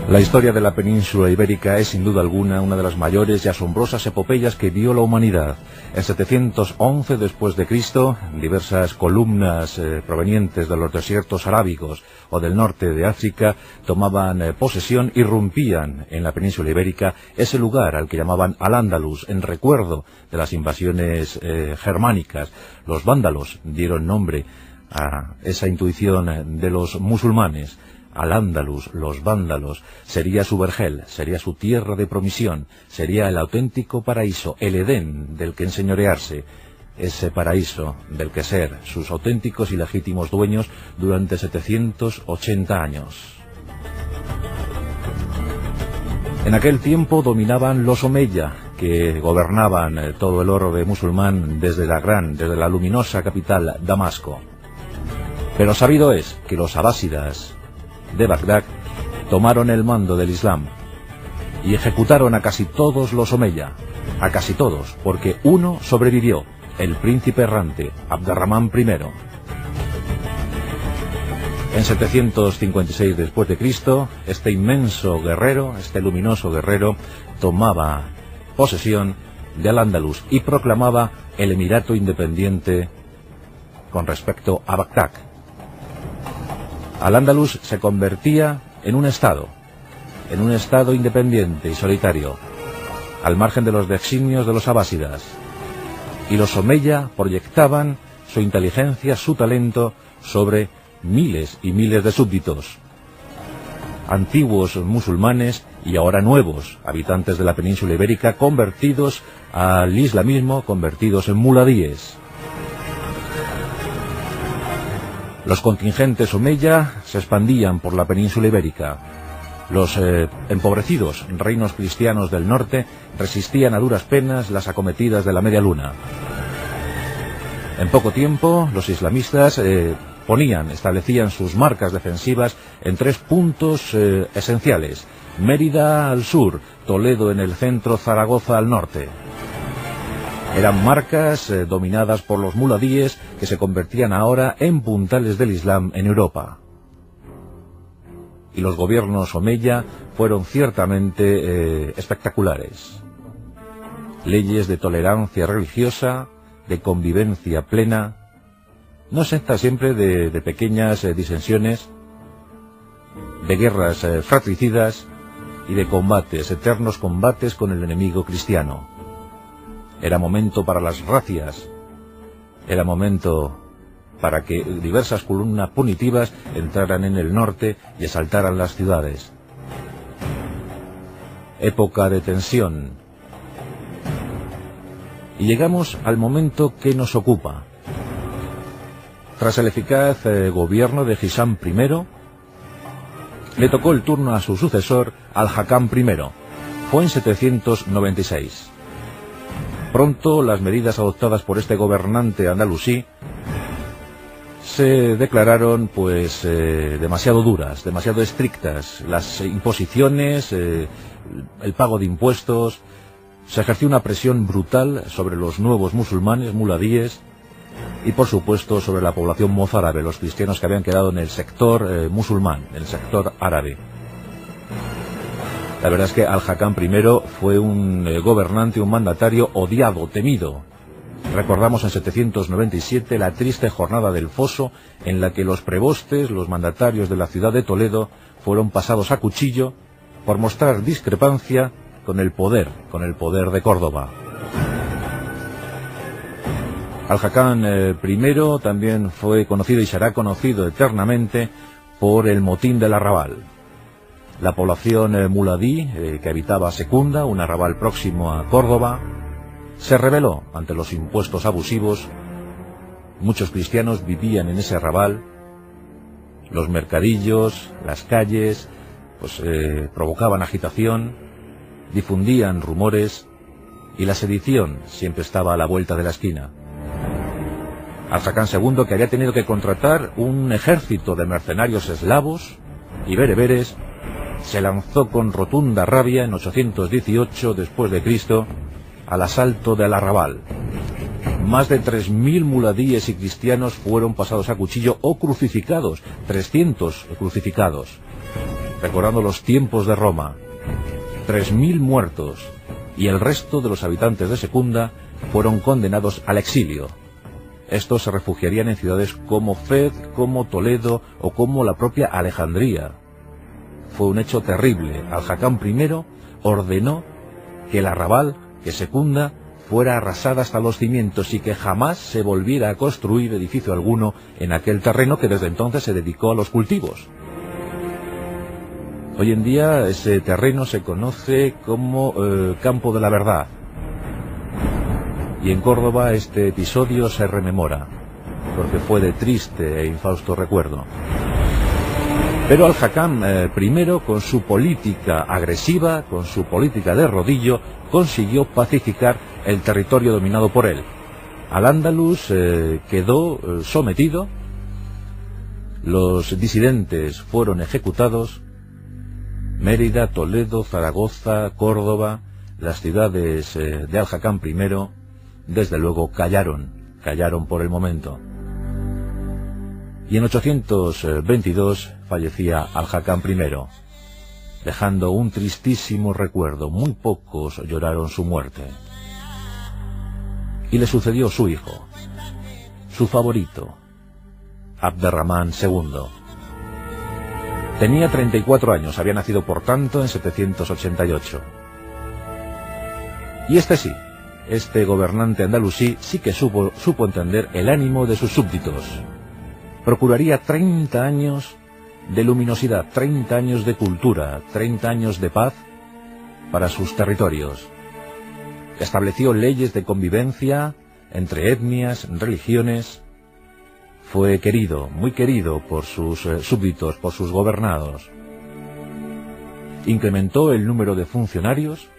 La historia de la península ibérica es sin duda alguna una de las mayores y asombrosas epopeyas que vio la humanidad. En 711 después de Cristo, diversas columnas provenientes de los desiertos arábigos o del norte de África tomaban posesión y irrumpían en la península ibérica, ese lugar al que llamaban Al-Ándalus, en recuerdo de las invasiones germánicas. Los vándalos dieron nombre a esa intuición de los musulmanes. Al-Ándalus, los vándalos, sería su vergel, sería su tierra de promisión, sería el auténtico paraíso, el Edén del que enseñorearse, ese paraíso del que ser sus auténticos y legítimos dueños durante 780 años. En aquel tiempo dominaban los Omeya, que gobernaban todo el orbe musulmán desde la luminosa capital, Damasco. Pero sabido es que los abásidas de Bagdad tomaron el mando del Islam y ejecutaron a casi todos los Omeya, a casi todos, porque uno sobrevivió, el príncipe errante, Abd-ar-Rahmán I. En 756 después de Cristo, este inmenso guerrero, este luminoso guerrero, tomaba posesión de Al-Ándalus y proclamaba el emirato independiente con respecto a Bagdad. Al-Ándalus se convertía en un estado independiente y solitario, al margen de los designios de los abásidas, y los Omeya proyectaban su inteligencia, su talento sobre miles y miles de súbditos, antiguos musulmanes y ahora nuevos habitantes de la península ibérica convertidos al islamismo, convertidos en muladíes. Los contingentes Omeya se expandían por la península ibérica. Los empobrecidos reinos cristianos del norte resistían a duras penas las acometidas de la Media Luna. En poco tiempo, los islamistas establecían sus marcas defensivas en 3 puntos esenciales: Mérida al sur, Toledo en el centro, Zaragoza al norte. Eran marcas dominadas por los muladíes que se convertían ahora en puntales del Islam en Europa. Y los gobiernos Omeya fueron ciertamente espectaculares. Leyes de tolerancia religiosa, de convivencia plena, no exenta siempre de pequeñas disensiones, de guerras fratricidas y de combates, eternos combates con el enemigo cristiano. Era momento para las racias, era momento para que diversas columnas punitivas entraran en el norte y asaltaran las ciudades. Época de tensión. Y llegamos al momento que nos ocupa. Tras el eficaz gobierno de Hisam I, le tocó el turno a su sucesor, Al-Hakam I. Fue en 796. Pronto las medidas adoptadas por este gobernante andalusí se declararon demasiado duras, demasiado estrictas. Las imposiciones, el pago de impuestos, se ejerció una presión brutal sobre los nuevos musulmanes, muladíes, y por supuesto sobre la población mozárabe, los cristianos que habían quedado en el sector musulmán, en el sector árabe. La verdad es que Al-Hakam I fue un gobernante, un mandatario odiado, temido. Recordamos en 797 la triste jornada del Foso, en la que los prebostes, los mandatarios de la ciudad de Toledo, fueron pasados a cuchillo por mostrar discrepancia con el poder de Córdoba. Al-Hakam I también fue conocido y será conocido eternamente por el motín del Arrabal. La población muladí que habitaba Secunda, un arrabal próximo a Córdoba, se rebeló ante los impuestos abusivos. Muchos cristianos vivían en ese arrabal. Los mercadillos, las calles, provocaban agitación, difundían rumores, y la sedición siempre estaba a la vuelta de la esquina. Al-Hakam II, que había tenido que contratar un ejército de mercenarios eslavos y bereberes, se lanzó con rotunda rabia en 818 después de Cristo al asalto del Arrabal. Más de 3.000 muladíes y cristianos fueron pasados a cuchillo o crucificados, 300 crucificados. recordando los tiempos de Roma. 3000 muertos, y el resto de los habitantes de Secunda fueron condenados al exilio. Estos se refugiarían en ciudades como Fez, como Toledo o como la propia Alejandría. Fue un hecho terrible. Al-Hakam I ordenó que el arrabal, que Secunda, fuera arrasada hasta los cimientos y que jamás se volviera a construir edificio alguno en aquel terreno que desde entonces se dedicó a los cultivos. Hoy en día ese terreno se conoce como Campo de la Verdad. Y en Córdoba este episodio se rememora, porque fue de triste e infausto recuerdo. Pero Al-Hakam I, con su política agresiva, con su política de rodillo, consiguió pacificar el territorio dominado por él. Al-Ándalus quedó sometido, los disidentes fueron ejecutados. Mérida, Toledo, Zaragoza, Córdoba, las ciudades de Al-Hakam I, desde luego callaron por el momento. Y en 822 fallecía Al-Hakam I, dejando un tristísimo recuerdo. Muy pocos lloraron su muerte. Y le sucedió su hijo, su favorito, Abderramán II. Tenía 34 años, había nacido por tanto en 788. Y este gobernante andalusí sí que supo entender el ánimo de sus súbditos. Procuraría 30 años de luminosidad, 30 años de cultura, 30 años de paz para sus territorios. Estableció leyes de convivencia entre etnias, religiones. Fue querido, muy querido por sus súbditos, por sus gobernados. Incrementó el número de funcionarios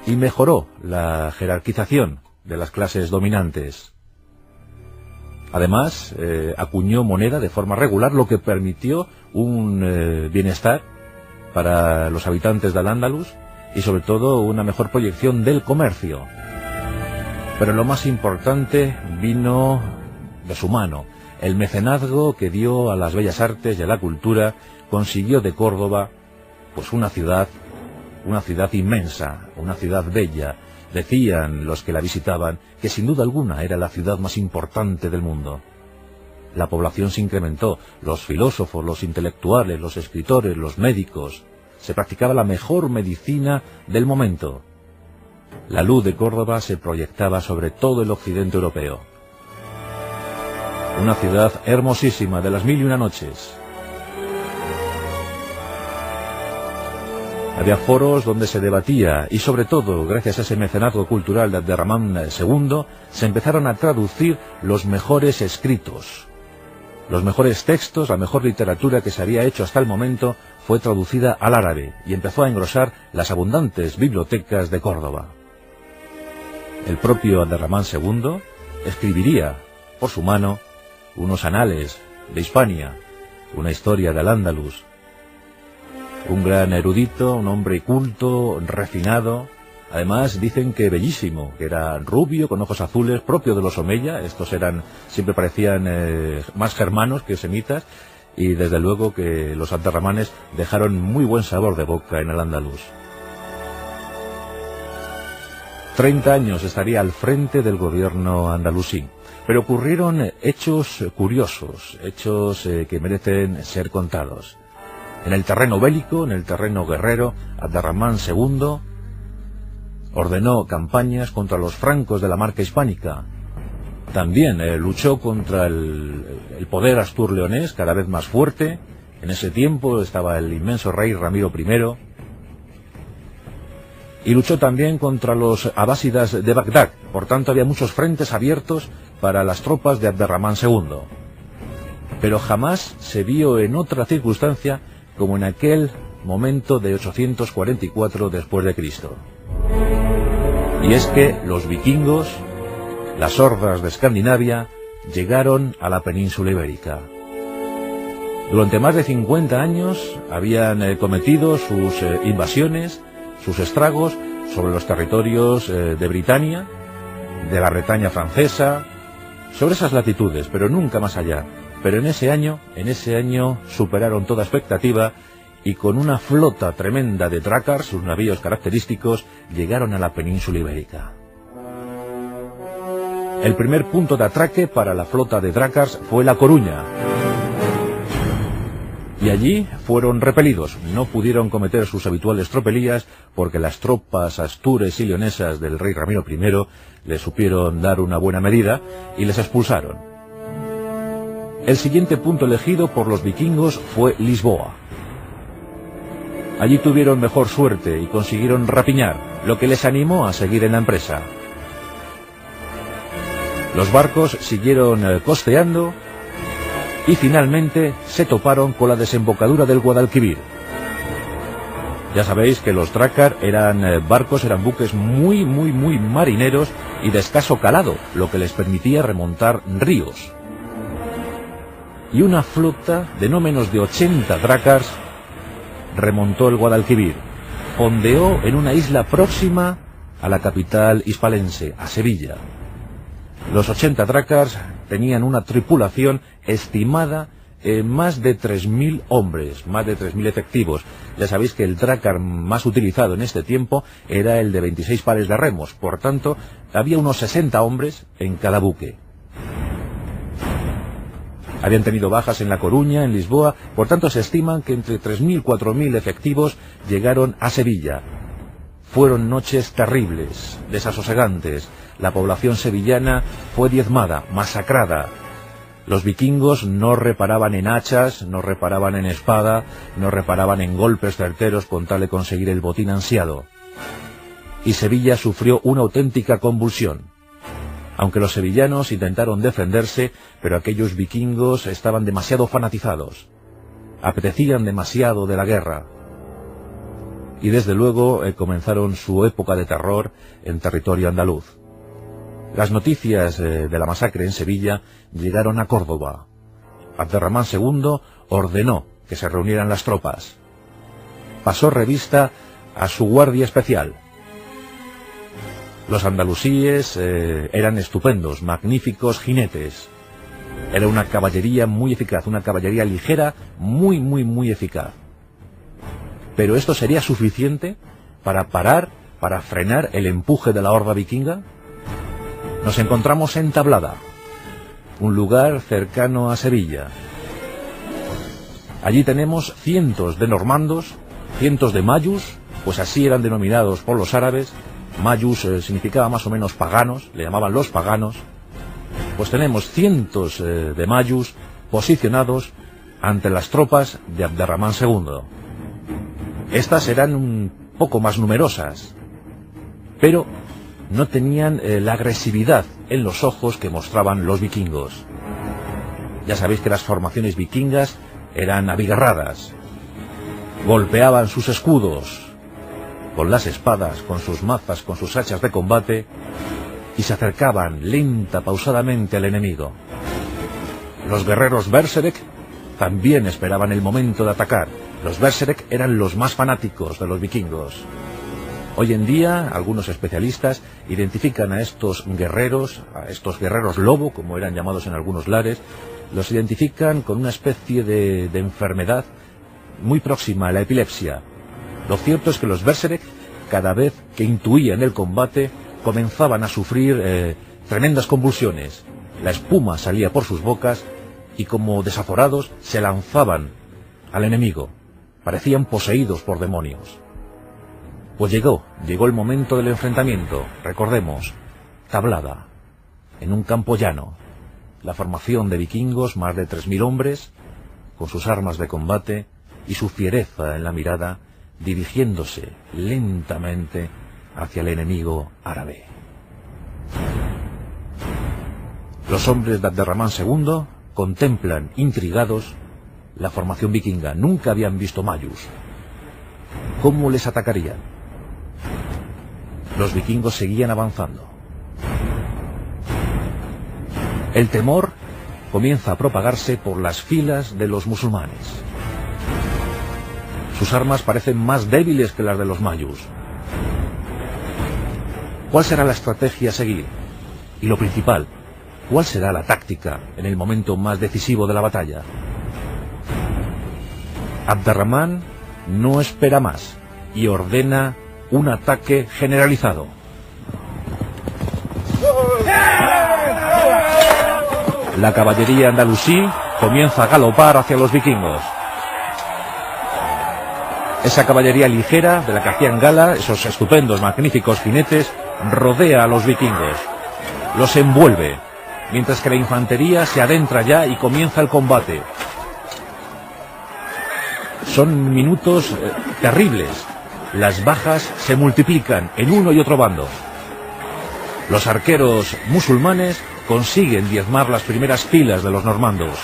y mejoró la jerarquización de las clases dominantes. Además, acuñó moneda de forma regular, lo que permitió un bienestar para los habitantes de Al-Ándalus y sobre todo una mejor proyección del comercio. Pero lo más importante vino de su mano. El mecenazgo que dio a las bellas artes y a la cultura consiguió de Córdoba pues una ciudad inmensa, una ciudad bella. Decían los que la visitaban que sin duda alguna era la ciudad más importante del mundo. La población se incrementó, los filósofos, los intelectuales, los escritores, los médicos. Se practicaba la mejor medicina del momento. La luz de Córdoba se proyectaba sobre todo el occidente europeo. Una ciudad hermosísima, de las 1001 noches. Había foros donde se debatía y sobre todo, gracias a ese mecenazgo cultural de Abderramán II, se empezaron a traducir los mejores escritos. Los mejores textos, la mejor literatura que se había hecho hasta el momento fue traducida al árabe y empezó a engrosar las abundantes bibliotecas de Córdoba. El propio Abderramán II escribiría por su mano unos anales de Hispania, una historia de Al-Ándalus. Un gran erudito, un hombre culto, refinado. Además dicen que bellísimo, que era rubio, con ojos azules, propio de los Omeya. Estos siempre parecían más germanos que semitas. Y desde luego que los abderramanes dejaron muy buen sabor de boca en Al-Ándalus. 30 años estaría al frente del gobierno andalusí. Pero ocurrieron hechos curiosos, hechos que merecen ser contados. En el terreno bélico, en el terreno guerrero, Abderramán II ordenó campañas contra los francos de la Marca Hispánica. También luchó contra el poder astur-leonés, cada vez más fuerte. En ese tiempo estaba el inmenso rey Ramiro I. Y luchó también contra los abásidas de Bagdad. Por tanto, había muchos frentes abiertos para las tropas de Abderramán II. Pero jamás se vio en otra circunstancia como en aquel momento de 844 después de Cristo. Y es que los vikingos, las hordas de Escandinavia, llegaron a la península ibérica. Durante más de 50 años habían cometido sus invasiones, sus estragos sobre los territorios de Britania, de la Bretaña francesa, sobre esas latitudes, pero nunca más allá. Pero en ese año superaron toda expectativa y con una flota tremenda de drácars, sus navíos característicos, llegaron a la península ibérica. El primer punto de atraque para la flota de drácars fue La Coruña. Y allí fueron repelidos, no pudieron cometer sus habituales tropelías porque las tropas astures y leonesas del rey Ramiro I les supieron dar una buena medida y les expulsaron. El siguiente punto elegido por los vikingos fue Lisboa. Allí tuvieron mejor suerte y consiguieron rapiñar, lo que les animó a seguir en la empresa. Los barcos siguieron costeando y finalmente se toparon con la desembocadura del Guadalquivir. Ya sabéis que los drácar eran buques muy marineros y de escaso calado, lo que les permitía remontar ríos. Y una flota de no menos de 80 drácars remontó el Guadalquivir, fondeó en una isla próxima a la capital hispalense, a Sevilla. Los 80 drácars tenían una tripulación estimada en más de 3.000 hombres, más de 3.000 efectivos. Ya sabéis que el drácar más utilizado en este tiempo era el de 26 pares de remos, por tanto, había unos 60 hombres en cada buque. Habían tenido bajas en La Coruña, en Lisboa, por tanto se estiman que entre 3.000 y 4.000 efectivos llegaron a Sevilla. Fueron noches terribles, desasosegantes. La población sevillana fue diezmada, masacrada. Los vikingos no reparaban en hachas, no reparaban en espada, no reparaban en golpes certeros con tal de conseguir el botín ansiado. Y Sevilla sufrió una auténtica convulsión. Aunque los sevillanos intentaron defenderse, pero aquellos vikingos estaban demasiado fanatizados. Apetecían demasiado de la guerra. Y desde luego comenzaron su época de terror en territorio andaluz. Las noticias de la masacre en Sevilla llegaron a Córdoba. Abderramán II ordenó que se reunieran las tropas. Pasó revista a su guardia especial. Los andalusíes eran estupendos, magníficos jinetes. Era una caballería muy eficaz, una caballería ligera, muy eficaz. ¿Pero esto sería suficiente para frenar el empuje de la horda vikinga? Nos encontramos en Tablada, un lugar cercano a Sevilla. Allí tenemos cientos de normandos, cientos de mayus, pues así eran denominados por los árabes. Mayus significaba más o menos paganos, le llamaban los paganos. Pues tenemos cientos de mayus posicionados ante las tropas de Abderramán II. Estas eran un poco más numerosas, pero no tenían la agresividad en los ojos que mostraban los vikingos. Ya sabéis que las formaciones vikingas eran abigarradas, golpeaban sus escudos con las espadas, con sus mazas, con sus hachas de combate, y se acercaban pausadamente al enemigo. Los guerreros Berserk también esperaban el momento de atacar. Los Berserk eran los más fanáticos de los vikingos. Hoy en día, algunos especialistas identifican a estos guerreros lobo, como eran llamados en algunos lares, los identifican con una especie de enfermedad muy próxima a la epilepsia. Lo cierto es que los Berserk, cada vez que intuían el combate, comenzaban a sufrir tremendas convulsiones. La espuma salía por sus bocas y, como desaforados, se lanzaban al enemigo. Parecían poseídos por demonios. Pues llegó el momento del enfrentamiento. Recordemos, Tablada, en un campo llano. La formación de vikingos, más de 3.000 hombres, con sus armas de combate y su fiereza en la mirada, dirigiéndose lentamente hacia el enemigo árabe. Los hombres de Abderramán II contemplan, intrigados, la formación vikinga. Nunca habían visto mayus. ¿Cómo les atacarían? Los vikingos seguían avanzando. El temor comienza a propagarse por las filas de los musulmanes. Sus armas parecen más débiles que las de los mayus. ¿Cuál será la estrategia a seguir? Y lo principal, ¿Cuál será la táctica en el momento más decisivo de la batalla? Abderramán no espera más y ordena un ataque generalizado. La caballería andalusí comienza a galopar hacia los vikingos. Esa caballería ligera de la que hacían gala, esos estupendos, magníficos jinetes, rodea a los vikingos. Los envuelve, mientras que la infantería se adentra ya y comienza el combate. Son minutos terribles. Las bajas se multiplican en uno y otro bando. Los arqueros musulmanes consiguen diezmar las primeras filas de los normandos.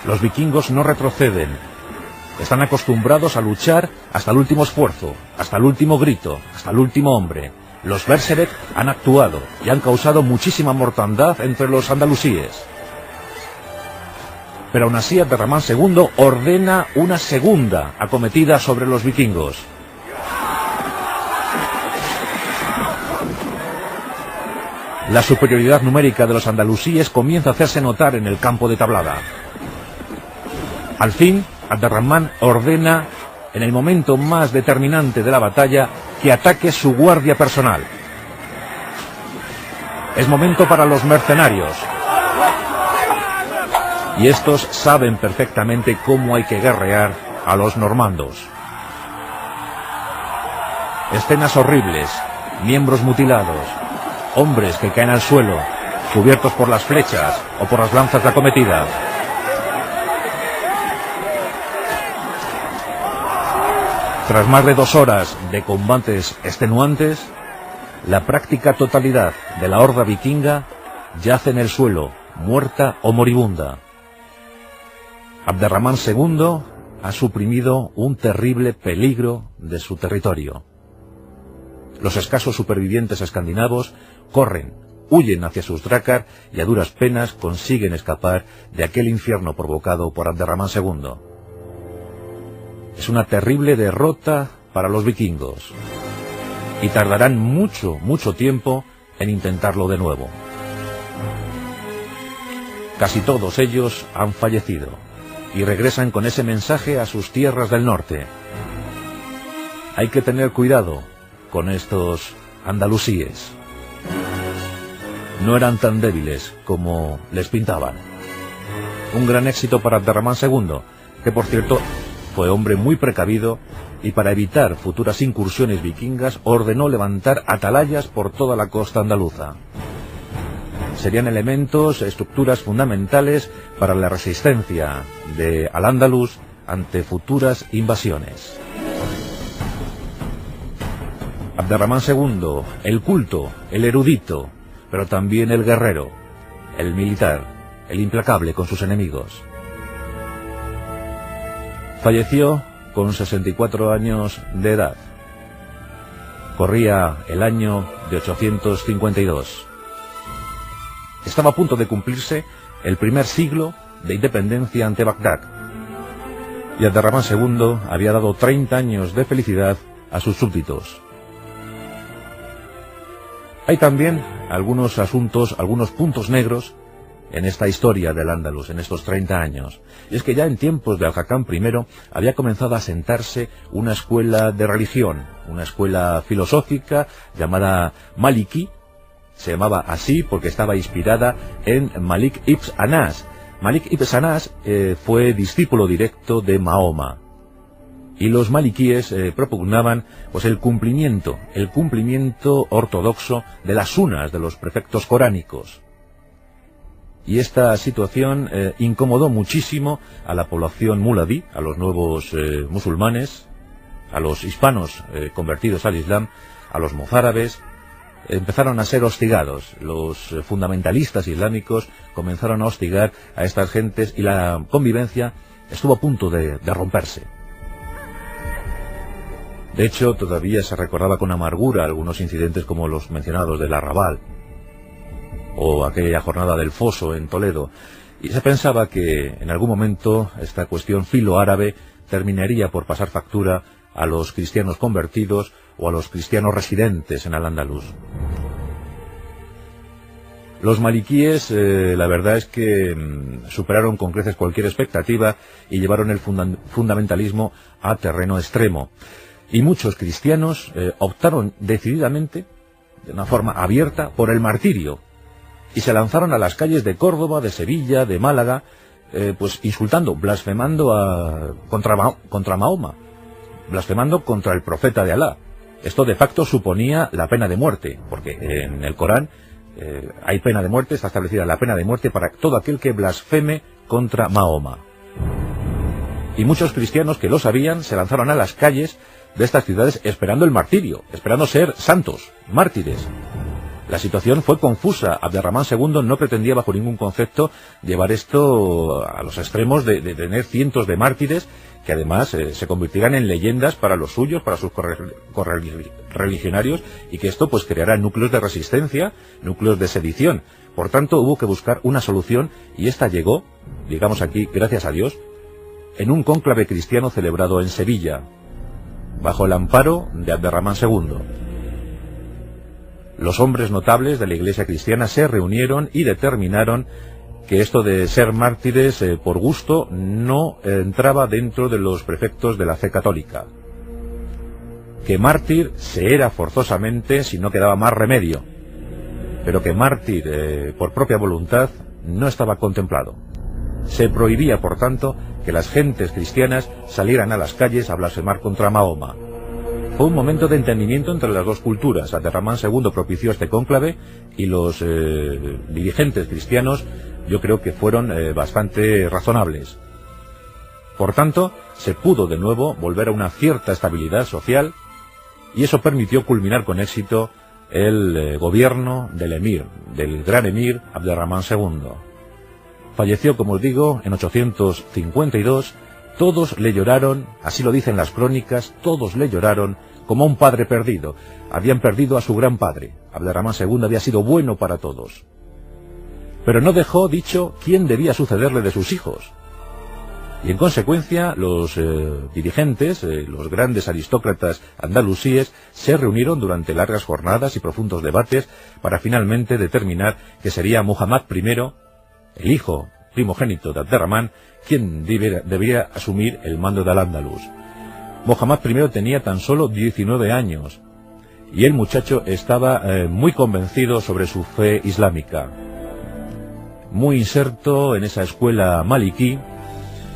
Los vikingos no retroceden. Están acostumbrados a luchar hasta el último esfuerzo, hasta el último grito, hasta el último hombre. Los Berserk han actuado y han causado muchísima mortandad entre los andalusíes. Pero aún así Abderramán II ordena una segunda acometida sobre los vikingos. La superioridad numérica de los andalusíes comienza a hacerse notar en el campo de tablada. Al fin, Abderramán ordena, en el momento más determinante de la batalla, que ataque su guardia personal. Es momento para los mercenarios. Y estos saben perfectamente cómo hay que guerrear a los normandos. Escenas horribles, miembros mutilados, hombres que caen al suelo, cubiertos por las flechas o por las lanzas de acometida. Tras más de 2 horas de combates extenuantes, la práctica totalidad de la horda vikinga yace en el suelo, muerta o moribunda. Abderramán II ha suprimido un terrible peligro de su territorio. Los escasos supervivientes escandinavos corren, huyen hacia sus drácar y a duras penas consiguen escapar de aquel infierno provocado por Abderramán II. Es una terrible derrota para los vikingos y tardarán mucho, mucho tiempo en intentarlo de nuevo. Casi todos ellos han fallecido y regresan con ese mensaje a sus tierras del norte. Hay que tener cuidado con estos andalusíes. No eran tan débiles como les pintaban. Un gran éxito para Abderramán II, que por cierto fue hombre muy precavido y para evitar futuras incursiones vikingas ordenó levantar atalayas por toda la costa andaluza. Serían elementos, estructuras fundamentales para la resistencia de Al-Ándalus ante futuras invasiones. Abderramán II, el culto, el erudito, pero también el guerrero, el militar, el implacable con sus enemigos. Falleció con 64 años de edad. Corría el año de 852. Estaba a punto de cumplirse el primer siglo de independencia ante Bagdad. Y Abderramán II había dado 30 años de felicidad a sus súbditos. Hay también algunos asuntos, algunos puntos negros en esta historia del Andalus, en estos 30 años. Y es que ya en tiempos de Al-Hakam I había comenzado a asentarse una escuela de religión, una escuela filosófica llamada Maliki. Se llamaba así porque estaba inspirada en Malik ibn Anas. Malik ibn Anas fue discípulo directo de Mahoma. Y los malikíes propugnaban pues el cumplimiento ortodoxo de las sunas, de los preceptos coránicos. Y esta situación incomodó muchísimo a la población muladí, a los nuevos musulmanes, a los hispanos convertidos al Islam, a los mozárabes. Empezaron a ser hostigados. Los fundamentalistas islámicos comenzaron a hostigar a estas gentes y la convivencia estuvo a punto de romperse. De hecho, todavía se recordaba con amargura algunos incidentes como los mencionados del Arrabal o aquella jornada del Foso en Toledo, y se pensaba que en algún momento esta cuestión filo-árabe terminaría por pasar factura a los cristianos convertidos o a los cristianos residentes en Al-Ándalus. Los maliquíes, la verdad es que superaron con creces cualquier expectativa y llevaron el fundamentalismo a terreno extremo. Y muchos cristianos optaron decididamente, de una forma abierta, por el martirio. Y se lanzaron a las calles de Córdoba, de Sevilla, de Málaga, pues insultando, blasfemando contra Mahoma, blasfemando contra el profeta de Alá. Esto de facto suponía la pena de muerte, porque en el Corán hay pena de muerte, está establecida la pena de muerte para todo aquel que blasfeme contra Mahoma. Y muchos cristianos que lo sabían se lanzaron a las calles de estas ciudades esperando el martirio, esperando ser santos, mártires. La situación fue confusa. Abderramán II no pretendía bajo ningún concepto llevar esto a los extremos de tener cientos de mártires que además se convirtieran en leyendas para los suyos, para sus correligionarios, y que esto pues creara núcleos de resistencia, núcleos de sedición. Por tanto, hubo que buscar una solución, y esta llegó, digamos aquí, gracias a Dios, en un cónclave cristiano celebrado en Sevilla, bajo el amparo de Abderramán II. Los hombres notables de la Iglesia cristiana se reunieron y determinaron que esto de ser mártires por gusto no entraba dentro de los preceptos de la fe católica. Que mártir se era forzosamente si no quedaba más remedio, pero que mártir por propia voluntad no estaba contemplado. Se prohibía, por tanto, que las gentes cristianas salieran a las calles a blasfemar contra Mahoma. Fue un momento de entendimiento entre las dos culturas. Abderramán II propició este cónclave y los dirigentes cristianos yo creo que fueron bastante razonables. Por tanto, se pudo de nuevo volver a una cierta estabilidad social, y eso permitió culminar con éxito el gobierno del gran emir Abderramán II. Falleció, como os digo, en 852. Todos le lloraron, así lo dicen las crónicas, todos le lloraron como a un padre perdido. Habían perdido a su gran padre. Abderramán II había sido bueno para todos. Pero no dejó dicho quién debía sucederle de sus hijos. Y en consecuencia, los dirigentes, los grandes aristócratas andalusíes, se reunieron durante largas jornadas y profundos debates para finalmente determinar que sería Muhammad I, el hijo primogénito de Abderramán, quien debería asumir el mando de Al-Ándalus. Muhammad I tenía tan solo 19 años, y el muchacho estaba muy convencido sobre su fe islámica, muy inserto en esa escuela maliquí,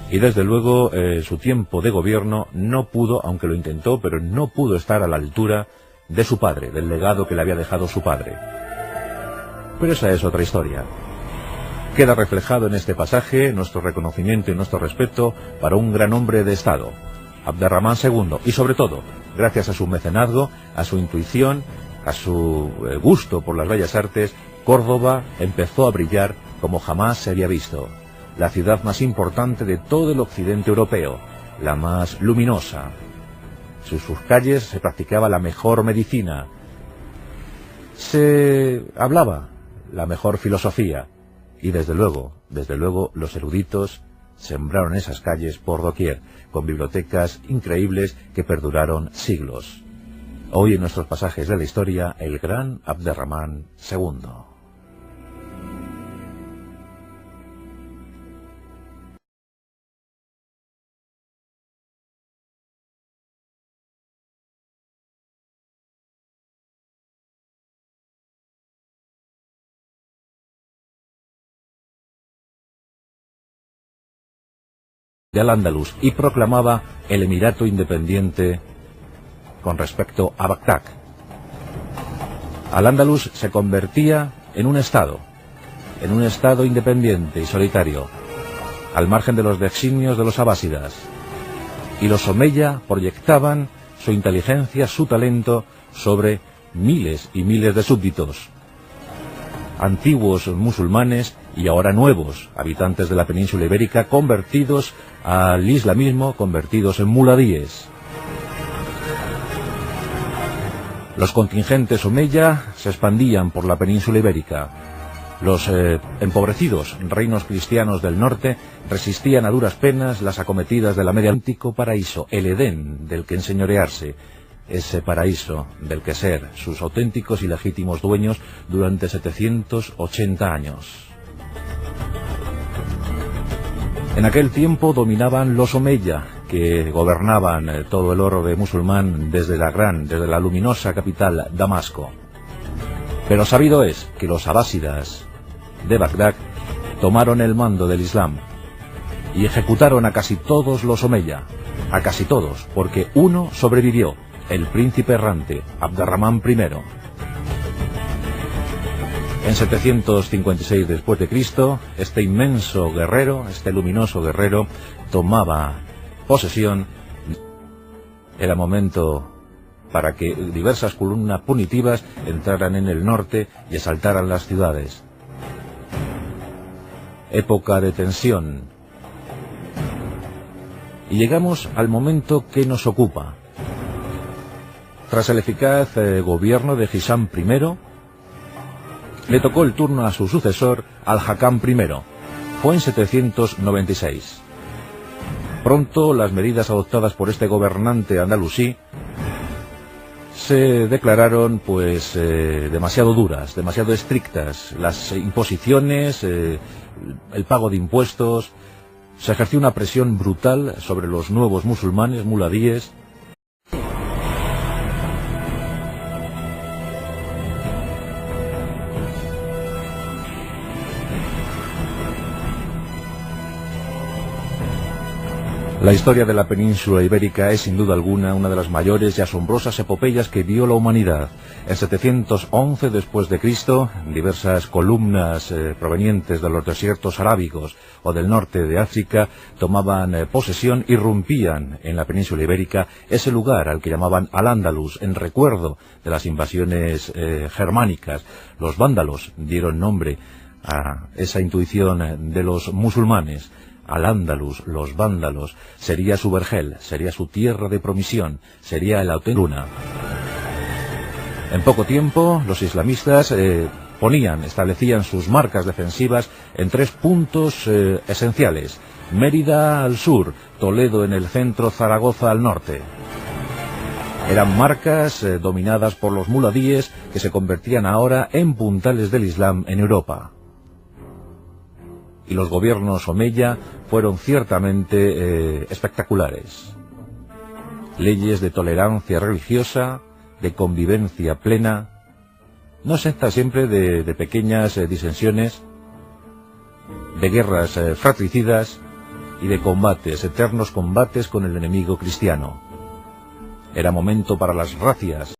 y desde luego su tiempo de gobierno no pudo, aunque lo intentó, pero no pudo estar a la altura de su padre, del legado que le había dejado su padre. Pero esa es otra historia. Queda reflejado en este pasaje nuestro reconocimiento y nuestro respeto para un gran hombre de Estado, Abderramán II, y sobre todo, gracias a su mecenazgo, a su intuición, a su gusto por las bellas artes, Córdoba empezó a brillar como jamás se había visto. La ciudad más importante de todo el occidente europeo, la más luminosa. En sus calles se practicaba la mejor medicina, se hablaba la mejor filosofía, y desde luego, los eruditos sembraron esas calles por doquier, con bibliotecas increíbles que perduraron siglos. Hoy en nuestros pasajes de la historia, el gran Abderramán II. De Al-Ándalus, y proclamaba el emirato independiente con respecto a Bagdad. Al-Ándalus se convertía en un estado independiente y solitario, al margen de los designios de los abásidas, y los omeya proyectaban su inteligencia, su talento sobre miles y miles de súbditos, antiguos musulmanes y ahora nuevos habitantes de la península ibérica, convertidos al islamismo, convertidos en muladíes. Los contingentes omeya se expandían por la península ibérica. Los empobrecidos reinos cristianos del norte resistían a duras penas las acometidas de la media Atlántico paraíso, el Edén del que enseñorearse. ese paraíso del que ser sus auténticos y legítimos dueños durante 780 años. En aquel tiempo dominaban los Omeya, que gobernaban todo el orbe musulmán desde la luminosa capital, Damasco. Pero sabido es que los abásidas de Bagdad tomaron el mando del Islam y ejecutaron a casi todos los Omeya, a casi todos, porque uno sobrevivió, el príncipe errante, Abd-ar-Rahmán I. En 756 después de Cristo, este inmenso guerrero, este luminoso guerrero, tomaba posesión. Era momento para que diversas columnas punitivas entraran en el norte y asaltaran las ciudades. Época de tensión. Y llegamos al momento que nos ocupa. Tras el eficaz gobierno de Hisham I, le tocó el turno a su sucesor, Al-Hakam I. Fue en 796. Pronto las medidas adoptadas por este gobernante andalusí se declararon demasiado duras, demasiado estrictas. Las imposiciones, el pago de impuestos, se ejerció una presión brutal sobre los nuevos musulmanes muladíes. La historia de la península ibérica es sin duda alguna una de las mayores y asombrosas epopeyas que vio la humanidad. En 711 después de Cristo, diversas columnas provenientes de los desiertos arábigos o del norte de África tomaban posesión, irrumpían en la península ibérica, ese lugar al que llamaban Al-Ándalus, en recuerdo de las invasiones germánicas. Los vándalos dieron nombre a esa intuición de los musulmanes. Al-Ándalus, los vándalos, sería su vergel, sería su tierra de promisión, sería el auténtico luna. En poco tiempo, los islamistas establecían sus marcas defensivas en 3 puntos esenciales: Mérida al sur, Toledo en el centro, Zaragoza al norte. Eran marcas dominadas por los muladíes que se convertían ahora en puntales del Islam en Europa. Y los gobiernos Omeya fueron ciertamente espectaculares. Leyes de tolerancia religiosa, de convivencia plena, no exenta siempre de pequeñas disensiones, de guerras fratricidas y de combates, eternos combates con el enemigo cristiano. Era momento para las racias